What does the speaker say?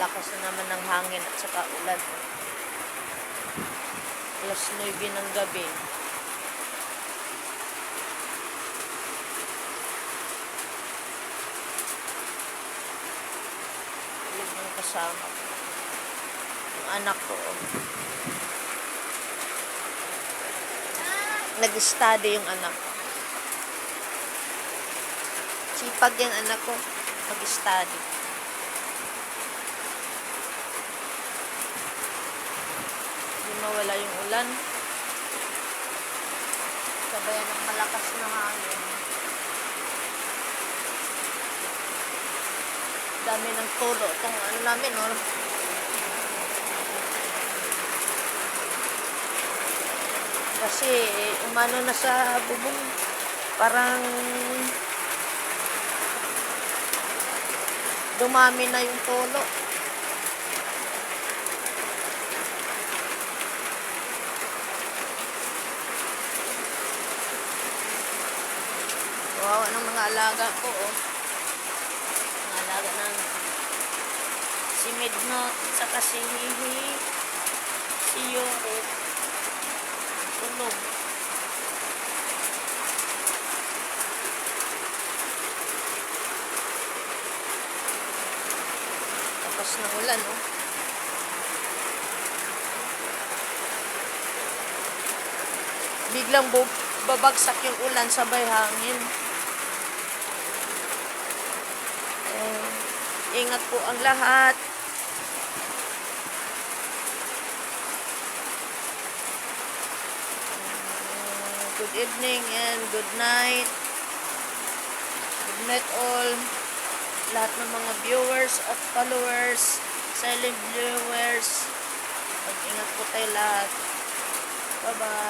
lakas na naman ng hangin at saka ulan. Alas 9 ng gabi. Tulog ng kasama ko. Yung anak ko. Nag-study yung anak ko. Sipag yung anak ko. Mag-study. Hindi mawala yung ulan. Sabayan ng malakas na hangin. Dami ng tulo. Itong ano namin, no? Kasi umano na sa bubong. Parang dumami na yung tulo. Wow, ng mga alaga ko, oh. Mga alaga ng si Midnot, saka si Hihi, si Yoro. Tulog. Tapos ng ulan, oh. Biglang babagsak yung ulan, sabay hangin. Ingat po ang lahat. Good evening and good night. Good night all. Lahat ng mga viewers at followers, silent viewers. Mag-ingat po tayo lahat. Bye-bye.